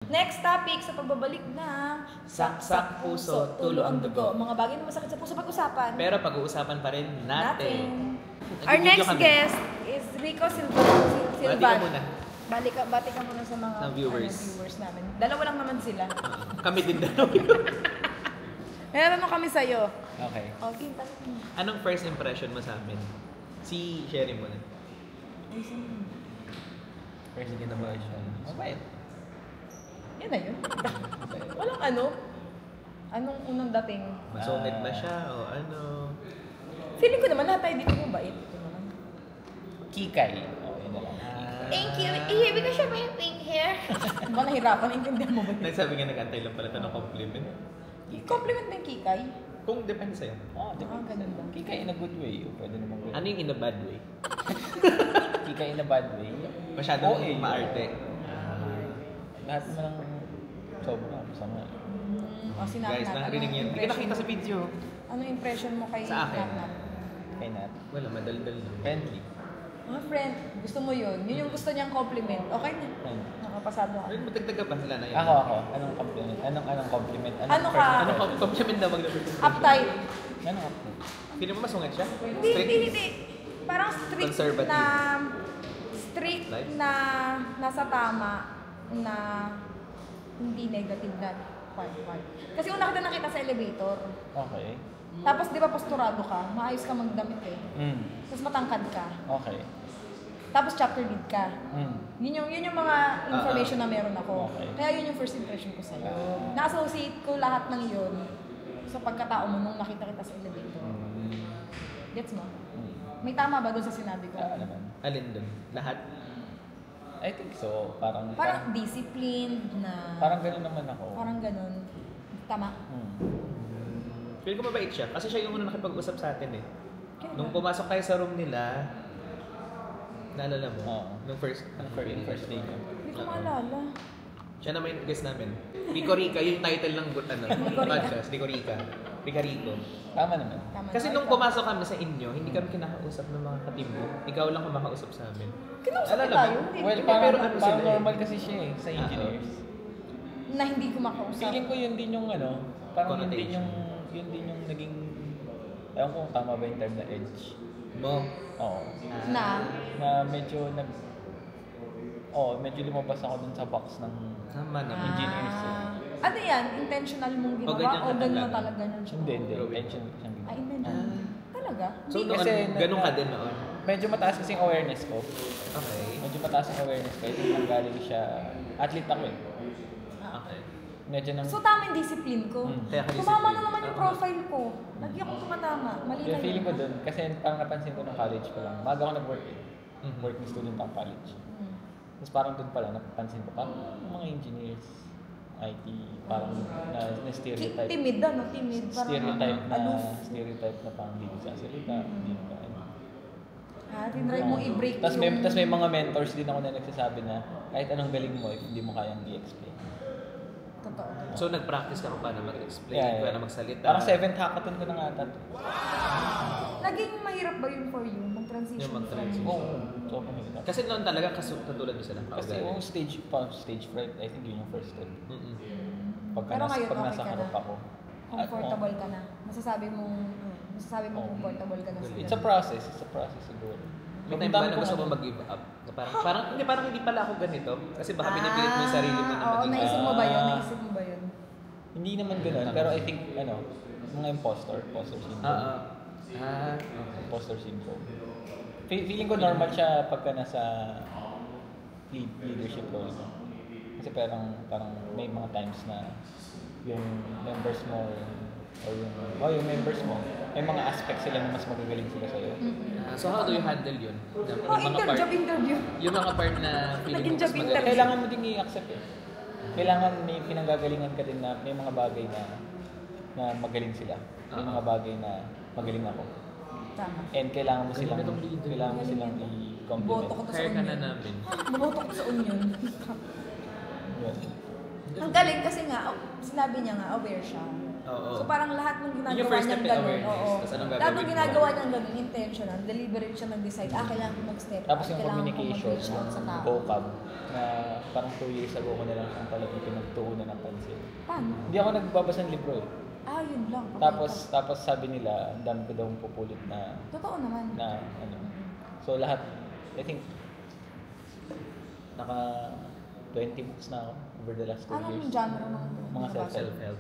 Next topic sa pagbabalik na Saksak puso, tulo ang dugo. Mga bagay na masakit sa puso pag-usapan. Pero pag-uusapan pa rin natin. Our next guest is Rico Silvan. Bati ka muna. Bati ka muna sa mga viewers namin. Dalawa lang naman sila. Kami din dalawa. Meron kami sa'yo. Okay. Okay, Anong first impression mo sa amin? Si Sherry muna. First impression. Mabait. Yan na yun. Walang ano. Anong unang dating? Masungit ba siya o ano? Feeling ko naman lahat tayo dito mabait. Ito naman. Kikay. Okay na lang. Thank you. Because you have my pink hair. Ba nahirapan? Intindihan mo ba? Nagsabi nga nag-antay lang pala ito ng compliment. Compliment ba yung kikay? Kung depende sa'yo. Ganun ba? Kikay in a good way. O pwede naman good. Ano yung in a bad way? Kikay in a bad way? Masyadong Okay. maarte. Lahat naman ng sobra. Masama. Guys, nakarinig yun. Hindi ka nakita sa video. Ano impression mo kay Sa akin? Nat? Kay Nat. Wala, madaldal lang. Friendly. Mga friend, gusto mo yun. Yun yung gusto niyang compliment. Okay na. Friendly. Nakapasado ka. Ay, matagdag ka pa sila na yun. Ako. Anong compliment? Anong compliment? Ano ka? Anong compliment na maglabas? Uptight. Anong compliment? Feeling mo masungit siya? Hindi. Parang strict Conservative. Strict na nasa tama na hindi negative na part. Kasi una kita sa elevator. Okay. Tapos di ba posturado ka, maayos ka magdamit eh. Tapos matangkad ka. Okay. Tapos chapter lead ka. Yun yung mga information na meron ako. Okay. Kaya yun yung first impression ko sa'yo. Na-associate ko lahat ng yun sa pagkatao mo nung nakita kita sa elevator. Gets mo? May tama ba doon sa sinabi ko? Naman. Alin dun? Lahat? I think so. Parang Disciplined na... Parang ganun naman ako. Parang ganun. Tama? Feeling ko mabait siya. Kasi siya yung unang nakipag-usap sa atin eh. Okay. Nung pumasok tayo sa room nila, naalala mo? Oo. Nung first day ko. Hindi ko maalala. Siya naman yung guest namin. Rico Rica, yung title ng podcast. Rico Rica. Rica Rico. Tama naman. Tama Kasi na. nung pumasok kami sa inyo, hindi kami kinakausap ng mga katim mo. Ikaw lang kumakausap sa amin. Kinausap Alala tayo. mo? Hindi. Well, pero parang ano sila eh. normal kasi siya eh, sa engineers. Na hindi ko makausap. Feeling ko yun din yung parang yun din Connotation. yung naging, ewan ko kung tama ba yung term na edge. Mo. Oo. Na? Medyo medyo lumabas ako dun sa box ng Tama naman. engineers. Ano yan? Intentional mong ginawa? ganyan O ka ganun talaga? talaga nun siya? Hindi. Growing. Intention siyang ginawa. Intentional. Talaga? So, Hindi. noon, Kasi ganun ka din noon? Medyo mataas kasi yung awareness ko. Okay. Medyo mataas yung awareness ko. I think nanggaling siya, athlete ako eh. Okay. Medyo nang... So, tama yung discipline ko. Kaya ka Tumama discipline. na naman yung profile ko. Lagi akong tumatama. Mali na Yung feeling ko yun. dun, kasi parang napansin ko nung college pa lang, maga ako nag-work eh. Working student ang college. Tapos parang dun pala, napansin ko, parang yung mga engineers, IT, parang na-stereotype. Timid ano? Timid. Parang aloof. Stereotype na parang hindi sa salita, hindi na Tinry mo i-break Tapos may mga mentors din ako na nagsasabi na kahit anong galing mo, if hindi mo kayang i-explain. Totoo. So, nag-practice ka kung paano mag-explain, Yeah. paano magsalita. Parang 7th hackathon ko na nga ata. Naging mahirap ba yun for you? Mag-transition? Yung mag-transition. Oo. Sobrang hirap. Kasi noon talaga katulad mo sila. Kasi yung stage fright, I think yun yung first step. Pero ngayon, Pag okay nasa ka harap na? ako. Comfortable ka na? Masasabi mo comfortable ka na sa It's a process siguro. May time ba na gusto mo mag-give up? Na parang hindi pala ako ganito. Kasi baka pinipilit mo yung sarili mo na Oo, mag-give up. naisip mo ba yun? Hindi naman gano'n, pero I think, mga imposter syndrome. Imposter syndrome. Feeling ko normal siya pagka nasa leadership role mo. Kasi parang may mga times na yung members mo or yung members mo, may mga aspects sila na mas magagaling sila sa'yo. So how do you handle yun? Interview. Yung mga part na feeling mo mas magaling. Kailangan mo din i-accept eh. Kailangan may pinanggagalingan ka din na may mga bagay na magaling sila. May mga bagay na magaling ako. Tama. And kailangan mo silang Boto i-compliment. ko to sa Kaya ka na onion. namin. Boto ko sa onion. Yun. Ang galing kasi nga, sinabi niya nga, aware siya. Oo. So parang lahat ng Yung ginagawa first niyang step ay ganun. awareness. Oo. Tapos anong Lahat gagawin ng mo? ginagawa niyang ganun, intentional, deliberate siya nag-decide, kailangan ko mag-step Tapos up, yung kailangan ko communication, mag-reach out sa yung tao. vocab, na parang 2 years ago ko na lang siyang talagang pinagtuunan ng pansin. Paano? Hindi ako nagbabasa ng libro eh. Yun lang. Okay. Tapos sabi nila, ang dami ko daw pupulit na Totoo naman. ano. So lahat, I think, naka 20 books na ako over the last 2 years. Anong genre ng Mga nabasa? self-help.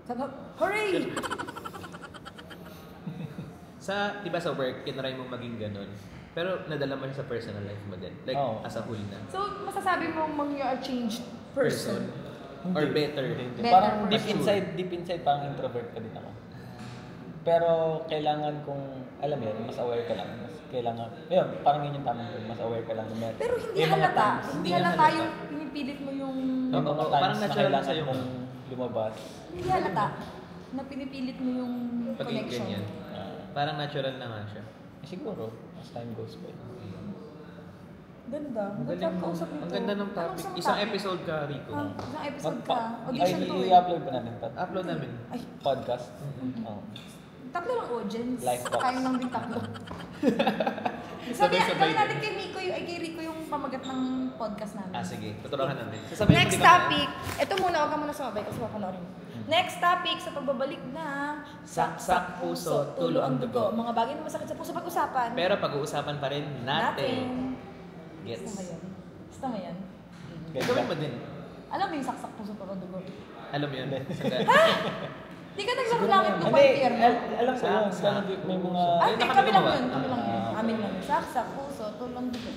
Self-help. Hooray! Di ba sa work, kinry mong maging ganun. Pero nadala mo siya sa personal life mo din. Like, Oo. as a whole na. So, masasabi mo you're a changed person. Or better. Hindi. Better Parang person. deep inside, parang introvert pa din ako. Pero kailangan kong, alam mo yun, mas aware ka lang. Mas kailangan, yun, parang yun yung tamang term, mas aware ka lang. Pero hindi may mga halata. times, Hindi hindi halata halata. yung pinipilit mo yung... may mga Oo, times parang na natural kailangan sa'yo. mong lumabas. Hindi halata na pinipilit mo yung Pag connection. ganyan. Parang natural na nga siya. Siguro, as time goes by. Ganda. Ang Ganda galing mo. kausap nito. Ang ganda ng Anong topic. isang Isang topic? episode ka, Rico. Isang episode ka. Ay, Audition to eh. i-upload ba natin ito? Upload namin. Ay, Podcast? Mm-hmm. Oo. tatlo lang audience. Live talks. Kaya lang din tatlo. Sabay-sabay Sabi natin din. kay Miko yung, kay Rico yung pamagat ng podcast namin. Sige. Tuturuan namin. Sasabihin mo, Next di ba, topic. Ito muna, huwag ka muna sumabay kasi papanoorin mo. Next topic sa pagbabalik ng Saksak puso, tulo ang dugo. Mga bagay na masakit sa puso pag-usapan. Pero pag-uusapan pa rin natin. Gusto mo Gets. yan? Gusto mo yan? Gawin mo din. Alam mo yung saksak puso tulo ang dugo? Alam mo yun. Di ka naglakit ng Hindi, Pierno? alam ko yun. Saksak. Sana may mga... Hindi, nakakagawa. kami lang yun. Kami lang yun. Ah. Amin lang yun. Saksak puso tulo ang dugo.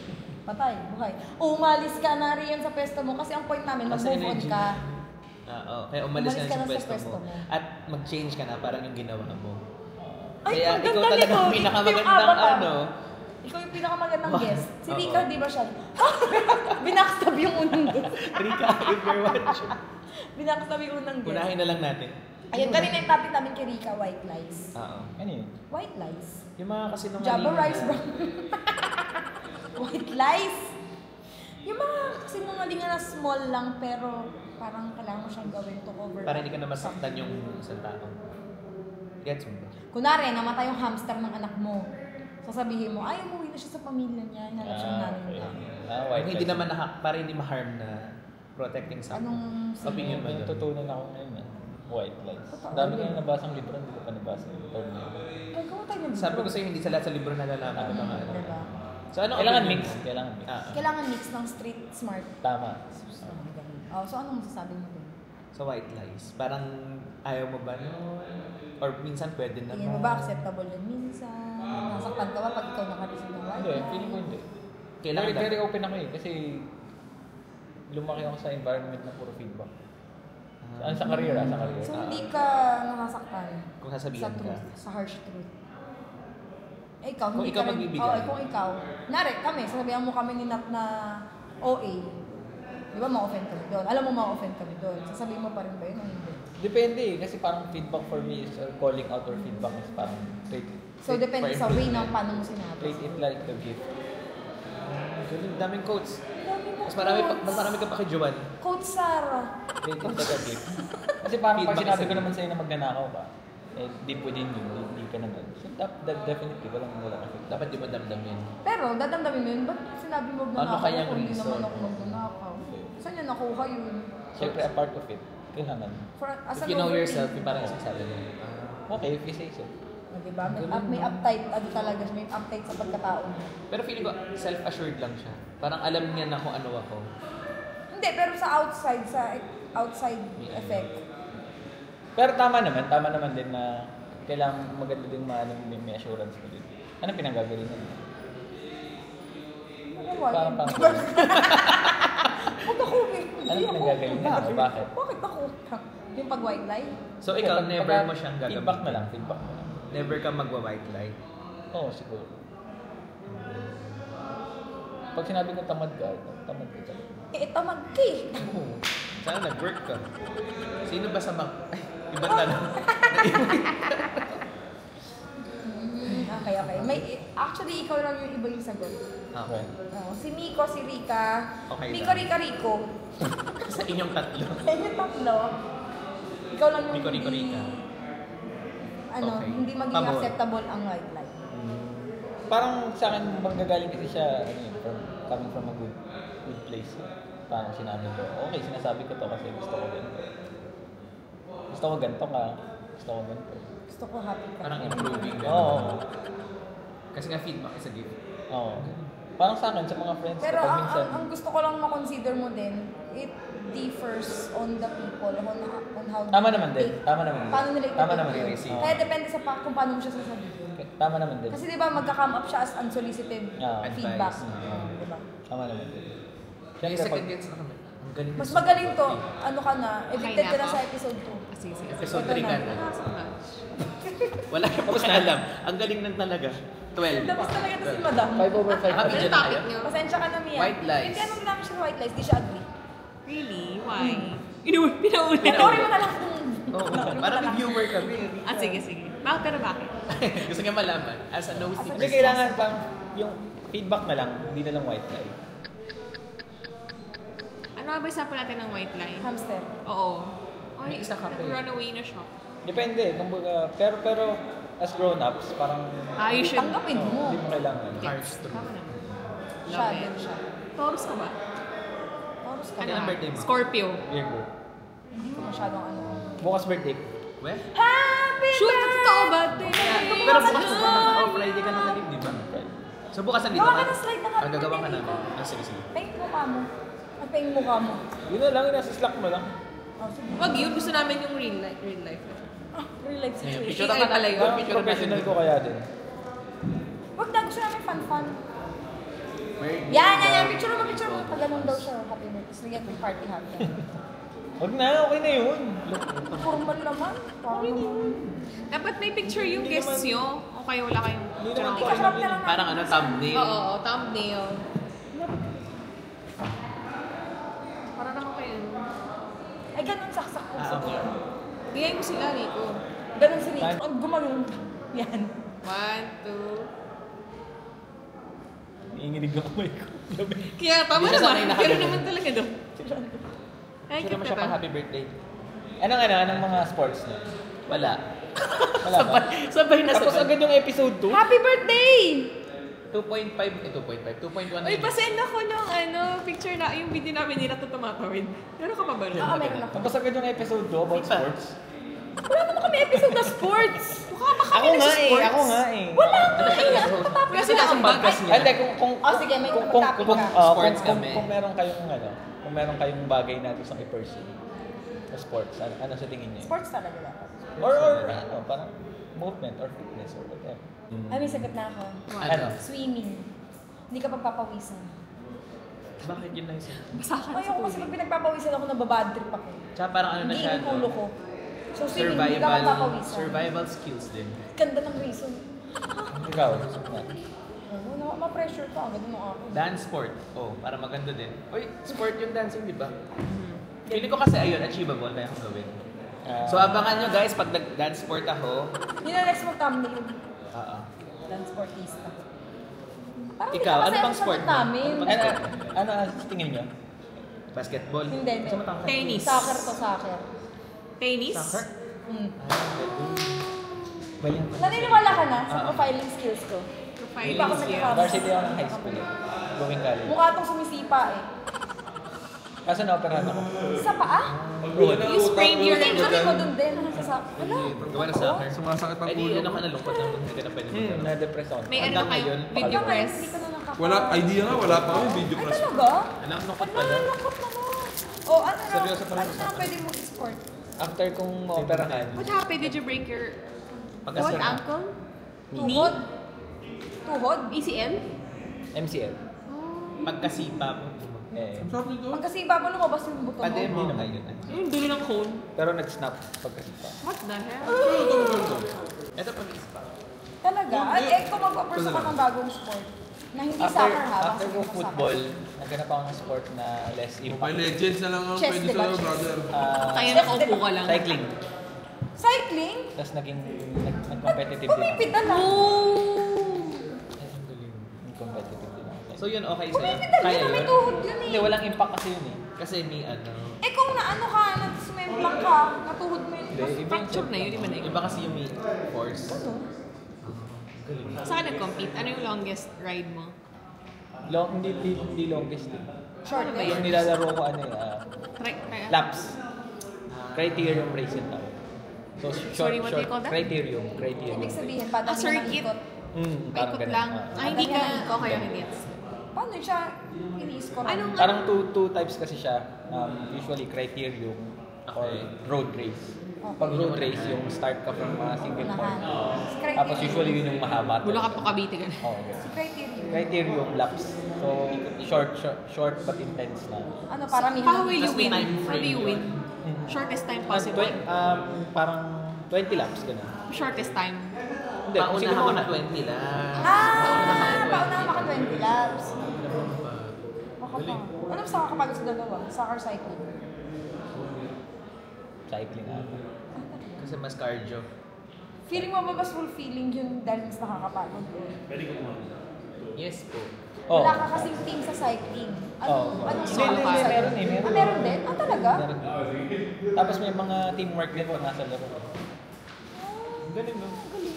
Patay, buhay. Umalis ka na riyan sa pwesto mo kasi ang point namin, Kasi mag-move on energy. ka. Oo. Kaya umalis ka na sa pwesto mo. mo. At mag-change ka na parang yung ginawa mo. Ay, Kaya ang ikaw ganda talaga nito. ang pinakamagandang Avatar. ano. Ikaw yung pinakamagandang Wow. guest. Si Oo. Rika, di ba siya? Binackstab yung unang guest. Rika, if you're watching. Binackstab yung unang guest. Unahin na lang natin. Ayun, kanina yung topic namin kay Rika, white lies. Oo. Ano yun? White lies. Yung mga kasinungalingan. Jabba rice, na- bro. White lies. Yung mga sinungalingan na small lang pero parang kailangan mo siyang gawin to cover. Para hindi ka na masaktan yung isang tao. Gets mo ba? Kunwari, namatay yung hamster ng anak mo. Sasabihin mo, ay, umuwi na siya sa pamilya niya. Hinanap siya ng nanay niya. Yung hindi naman para hindi ma-harm na protecting someone. Anong Opinion mo May doon? natutunan ako ngayon eh. White lies. Totoo. Dami ko yung nabasang libro, hindi ko pa nabasa yung third na yun. Ay, gawa tayo ng Sabi ko libro. sa'yo, hindi sa lahat sa libro nalalaman ng mga ano. Diba? So ano Kailangan opinion mix. mo? Kailangan mix. Kailangan mix ng street smart. Tama. Oh, so anong masasabi mo dun? So white lies. Parang ayaw mo ba no? Or minsan pwede naman. Tingin mo ba acceptable yun minsan? Nasaktan ka ba pag ikaw nakareceive ng white Hindi, lie? feeling ko hindi. Kailangan Very, very open ako eh. Kasi lumaki ako sa environment na puro feedback. Sa career sa career. So hindi ka nasasaktan Kung sasabihan sa ka. truth, sa harsh truth. Eh, ikaw, Kung hindi ikaw ka rin- magbibigay. Oo, kung ikaw. Nari, kami, sasabihan mo kami ni Nat na OA. Di ba, ma-offend kami doon? Alam mo, ma-offend kami doon. Sasabihin mo pa rin ba yun o hindi? Depende eh. Kasi parang feedback for me is calling out or feedback is parang treat it. So, depende For sa way ng improvement. paano mo sinabi. Treat it like a gift. Galing, daming quotes. Dami mo Mas marami ka pa kay Joanne. Coach Sarah. Treat it like a gift. Kasi parang pag Feedback sinabi is ko a naman sa'yo na magnanakaw ka, eh, deep within you, hindi ka naman. So, that definitely, walang effect. Dapat di mo damdamin. Pero, dadamdamin mo yun, ba't sinabi mo Ano magnanakaw kayang kung hindi reason? naman ako magnanakaw? Saan niya nakuha yun? Siyempre, a part of it, kailangan. As If an you know overthinker. yourself, yung parang sinasabi mo. Okay, if you say so. O, diba? May uptight, ano talaga siya, may uptight sa pagkatao niya. Pero feeling ko, self-assured lang siya. Parang alam niya na kung ano ako. Hindi, pero sa outside effect. Pero tama naman din na kailangan maganda din may assurance mo din. Anong pinanggagalingan mo? Ano ba? Parang pang... Ba't ako? Ano pinanggagalingan mo? Bakit? Bakit ako? Yung pag white lie? So ikaw, never mo siyang gagamitin. Feedback na lang. Never ka magwa-white lie. Oo, siguro. Pag sinabi ko tamad ka talaga. Tamad ka eh. Sana nag-work ka. Sino ba sa Ay, ibang tanong. Okay. Actually, ikaw lang yung iba yung sagot. Okay. Si Miko, si Rika. Okay Miko, lang. Rika, Rico. Sa inyong tatlo. Ayun yung tatlo. Ikaw lang yung Miko, Rico, hindi- Rika. Okay. hindi maging Pabor. acceptable ang white lie. Parang sa akin, manggagaling kasi siya, coming from a good place. Parang sinabi ko, okay, sinasabi ko to kasi gusto ko ganito. Gusto ko ganito ka. Gusto ko ganito. Gusto ko happy ka. Parang improving. Oo. Kasi nga feedback is a gift. Oo. Parang sa akin, sa mga friends, Pero kapag ang, minsan, ang gusto ko lang ma-consider mo din, it differs on the people, on how tama they naman din. take. Tama naman din. Paano nila Tama i-take naman din. yun. receive. Kaya depende sa kung paano mo siya sasabihin. Tama naman din. Kasi di ba magka-come up siya as unsolicited Advice. feedback. Oo. Di ba? Tama naman din. Yung Siyempre, second pag, gets na kami. Ang galing. Mas magaling to, ano ka na, evicted Okay ka na na ako. sa episode 2. Sige, sige. Episode Ito 3 ka na. na. Not so much. Wala ka pa alam. Ang galing ng talaga. 12. Tapos talaga to si Madam. 5/5. Ah, Ano video na topic kayo? niyo? Pasensya ka na, Mia. White lies. Hindi ano namin siya white lies, di siya agree. Really? Why? Pinaulit. Sorry mo na lang kung... Oo, Sorry mo parang na lang. viewer kami. Ah, sige, sige. Bakit? Pero bakit? Gusto niya malaman. As a nosy Kasi person. kailangan pang yung feedback na lang, hindi na lang white lie. Ano ba example natin ng white lie? Hamster. Oo. May isa ka pa eh. Runaway na siya. Depende, kumbaga, pero as grown-ups, parang You should. Tanggapin mo. hindi mo kailangan. Hearts through. Tama naman. Siya, Love din it. siya. Taurus ka ba? Taurus ka. Kailan Ano? birthday mo? Scorpio. Virgo. Hindi ko masyadong ano. Bukas birthday ko. Well, Happy Shoot! Totoo ba? pero bukas na oh, Friday ka na nalim, di ba? So bukas nandito Gawa ka? ka ng slide na nga. Ang gagawa ka namin. Ah, sige, sige. Paint mukha mo. Ang paint mukha mo. Yun na lang, nasa slack mo lang. Oh, sige. Wag yun. Gusto namin yung real life. Real life. Ah, real life Ngayon, situation. picture Ay, ka pala na. yun. Parang Picture natin. professional ko kaya din. Wag na, gusto namin fun-fun. Birthday, Yan. Picture mo. Pag ganun daw siya, happy birthday. Sige, party happy. Huwag na, okay na yun. Formal naman. Parang Dapat may picture yung guests nyo. O kayo wala kayong Hindi picture. naman ng- Ikakrap na lang Parang ano, thumbnail. Oo, thumbnail. Para naman kayo. Ay, ganun saksak ko. Ah, okay. Gayahin mo sila, Rico. Ganun si Rico. Ang gumagano. Yan. 1, 2. Iinginig ako may ko. Kaya tama Hindi siya sanay naman. na Pero kagano. naman talaga doon. Ay, Sure mo siya pang kita happy birthday. Anong mga sports na? Wala. Wala ba? Sabay na Tapos sabay. agad yung episode 2? Happy birthday! 2.5, 2.1 Uy, minutes. pasend ako ng picture na, yung video namin nila to tumatawid. Meron ka pa ba nun? Oo, meron ako. Tapos agad yung episode 2 about Iba. sports? Wala naman kami episode na sports. Mukha ba kami Ako nga eh, nasa-sports? ako nga eh. Wala Ano siya episode? Kasi Kasi nasa nakambag. podcast Ay, niya. hindi, kung Oh, sige, may kung topic ka. Sports kami. kung meron kayong kung meron kayong bagay na gustong i-pursue sa sports, ano sa tingin niyo? Sports talaga dapat. Or parang movement or fitness or whatever. Ay, may sagot na ako. Ano? Swimming. Hindi ka pagpapawisan. Bakit yun lang isa? Basa ka na sa Ayoko kasi tubig. pag pinagpapawisan ako, nababad trip ako. Tsaka parang ano na Hindi siya, yung ulo no? ko. So, swimming, hindi ka pagpapawisan. Survival skills din. Ganda ng reason. Ikaw, Ano, ma-pressure ka. Ganda nung ako. Dance sport. Oh, para maganda din. Uy, sport yung dancing, di ba? Mm-hmm. Feeling ko kasi ayun, achievable kaya kong gawin. So abangan nyo guys, pag nag-dance sport ako, Yun ang next mo thumbnail. oo. Dance sportista. Parang Ikaw, hindi ano kasi bang ang sport sagot mo? namin. Ano bang ano sa tingin niyo? Basketball? Hindi. Gusto mo tangkay? Tennis. Soccer to soccer. Tennis? Soccer? Hmm. Bayan. Naniniwala ka na sa profiling skills ko. Profiling Hindi pa ako skills. nagkakaroon. Varsity ako ng high school. Going college. Mukha itong sumisipa eh. Kaso na-operahan ako. Sa paa? You sprained your Injury ko dun din. Hala. Gawa ng soccer. Sumasakit ang Ay di, ulo ano ko. ka nalungkot na hindi ka na pwede magkaroon. Na-depress ako. May ano Hanggang kayo? ngayon, Video Hanggang ngayon, press? hindi ko na nakaka... Wala, idea nga, wala pa kami video Ay class. talaga? Alam, lungkot Ano, pala. lungkot naman. O ano na? Seryoso pala Ano sa na pwede mo i-sport? After kong ma-operahan, What happened? Did you break your Pagkasal what na. ankle? Tuhod? Tuhod? ACL? MCL. Pagkasipa mo. Eh, Ang sarap nito. Pagkasipa mo lumabas yung buto mo. Pademo. hindi naman yun. Yung dulo ng cone. Pero nag-snap pagkasipa. What the hell? Ito pag-ispa. Talaga? At eh, kung magpa-pursue ka ng bagong sport, na hindi soccer ha? After basta kong soccer. football, naghanap ako ng sport na less Mobile impact. Legends na lang ang Chess, pwede diba? sa'yo, Chess. brother. Kaya Chef, nakaupo ka lang. Cycling. Cycling? Tapos nag-competitive din ako. Pumipidal ha? Competitive din ako. So yun, okay sa'yo? Pumipidal Kaya yun, may yun? tuhod yun Hindi, eh. walang impact kasi yun eh. Kasi may ano, Eh kung naano ka, nag-swim lang ka, natuhod mo yun. Hindi, iba yung picture na yun, iba na yun. Iba kasi yung may force. Ano? Galing. Saan ka nag-compete? Ano yung longest ride mo? Hindi longest eh. Short Ano ba Yung yun? nilalaro ko Try. laps. Criterium race yung tawag. So Sorry, what do you call that? Criterium. Ibig sabihin, padami circuit. ikot. Parang Paikot ganun. lang. Hindi ka, Padami ng okay, ikot. hindi. Paano siya ini-score? Anong- Parang two types kasi siya. Usually criterium or Okay. road race. Okay. Pag road race, yung start ka from single point. Criterium. Tapos usually yun yung mahaba. Bulacan to Cavite ka na. Oo. Criterium. Criterium laps. So short but intense na. Ano, paramihan. How will you Tas may win? time How do you frame win? Mhm. Shortest time Ah, possible? parang 20 laps ganun. Shortest time. Hindi, kung sino Paunahan muna. ka 20 lang. Pauna maka 20 laps. Baka pa. Anong sa kapagod sa dalawa? Soccer cycling. Cycling ata. Kasi mas cardio. Feeling mo ba mas fulfilling yun dahil mas nakakapagod? Yes po. Oo. Wala ka kasing team sa cycling. Oo. Anong Hindi, solo hindi, ka? meron eh, meron. Ah, meron din? Ah, talaga? Meron. Tapos may mga teamwork din pag nasa laro. Galing no?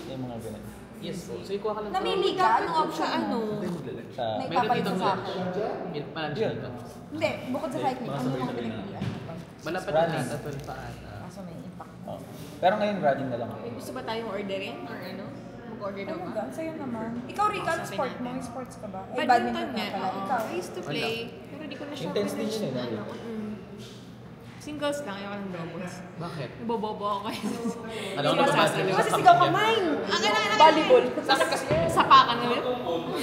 Yung mga ganun. Yes po. So ikuha ka lang. Namili ka? Anong option Sa ano? mo? Sa May Meron papalit dito sa soccer. Parang Yun. dito. Hindi, bukod sa cycling, ano yung mga pinagpilian? Malapad Running. na ata 12 pa ata. Kaso may impact. oh. Pero ngayon running na lang ako. May gusto ba tayong orderin? Or ano? Mag-order daw Ano ba? ba? Sa'yo naman. Ikaw, Rica, ano Usapin sport mo? natin. May sports ka ba? Eh, Badminton nga. pala. Oo. Ikaw. I used to play. Pero di ko na siya Intense din finish yun eh, na, no? ano. Singles lang, ayoko ng doubles. Bakit? Nabobobo ako kasi. Alam ko Sinasasabi. nababasa. Kasi sigaw ka, mine! Volleyball. Sakit kasi. Sapakan naman.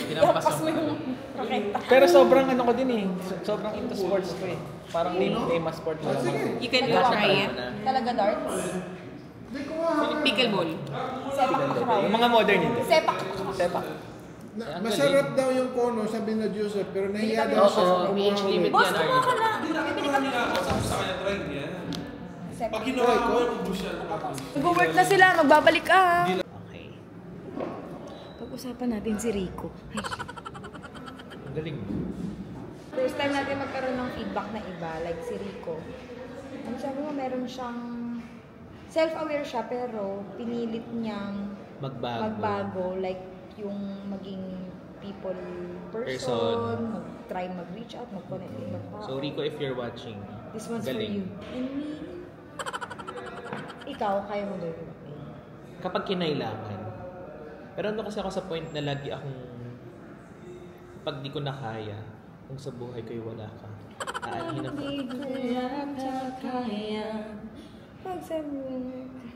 Pinapasok. Yapas mo yung raketa. Pero sobrang ano ko din eh. Sobrang into sports ko eh. Parang famous sport mo lang. You can Nagawa try mo? it. Talaga darts? Pickleball. Sepak takraw. Yung mga modern hindi. Sepak. Sepak. Masarap daw yung kono, sabi na Joseph, pero nahiya daw Oo, siya. age limit Boss, yan. kumuha ka Arnie. na. Bibili kami ng Sa kanya try niya. sepak. Pag ginawa ko, ubus yan. Nag-work na sila, magbabalik ka. Okay. Pag-usapan natin si Rico. Ang galing. First time natin magkaroon ng feedback na iba, like si Rico. Ano sabi mo, meron siyang self-aware siya pero pinilit niyang magbago. Like yung maging people person, mag-try mag-reach out, mag-connect with ibang tao. So Rico, if you're watching, This one's galing. for you. And me. Ikaw, kaya mo ba yun? Kapag kinailangan. Pero ano kasi ako sa point na lagi akong pag di ko na kaya, kung sa buhay ko'y wala ka, aanhin ako.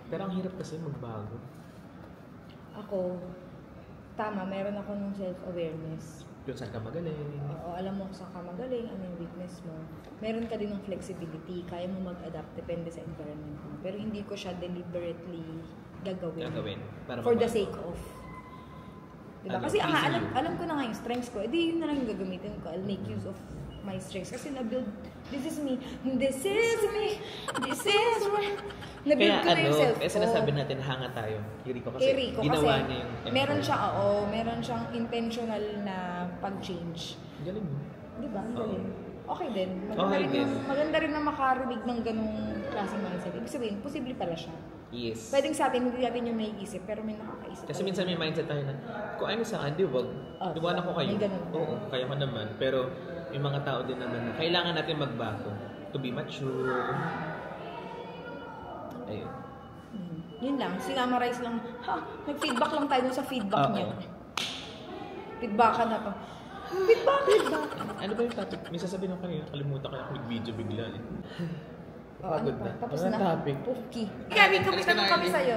Pero ang hirap kasi magbago. Ako, tama, meron ako ng self-awareness. Kung saan ka magaling. Oo, alam mo kung saan ka magaling, ano yung weakness mo. Meron ka din ng flexibility, kaya mo mag-adapt, depende sa environment mo. Pero hindi ko siya deliberately gagawin. Para For the magbago. sake of. Diba? Ano, Kasi easy you. alam ko na nga yung strengths ko, edi yun na lang yung gagamitin ko. I'll make use of my strengths. Kasi na-build, this is me, this is me, this is me. Na-build Kaya ko na yung self ko. sinasabi natin hanga tayo. Kay Rico kasi Kay Rico ginawa kasi niya yung meron siya, meron siyang intentional na pag-change. Galing mo. Di ba? Ang Oo. galing. Okay din. Okay din. Maganda rin na makarinig ng ganung klaseng mindset. Ibig sabihin, posible pala siya. Yes. Pwedeng sa atin, hindi natin yung naiisip, pero may nakakaisip. Kasi minsan may mindset tayo na, kung ayun sa akin, di wag. Iwanan ko kayo. may ganun. Oo, kaya ko naman. Pero may mga tao din naman na kailangan natin magbago. To be mature. Ayun. Yun lang. Sinamarize lang. Nag-feedback lang tayo dun sa feedback Oo. niya. Feedbackan na to. Feedback! Ano ba yung topic? May sasabihin ako kanina, kalimutan ko yung video bigla eh. Ano Pagod pa? na. Tapos Ano na. ang topic? Puki. Gabi, kami tanong kami sa'yo.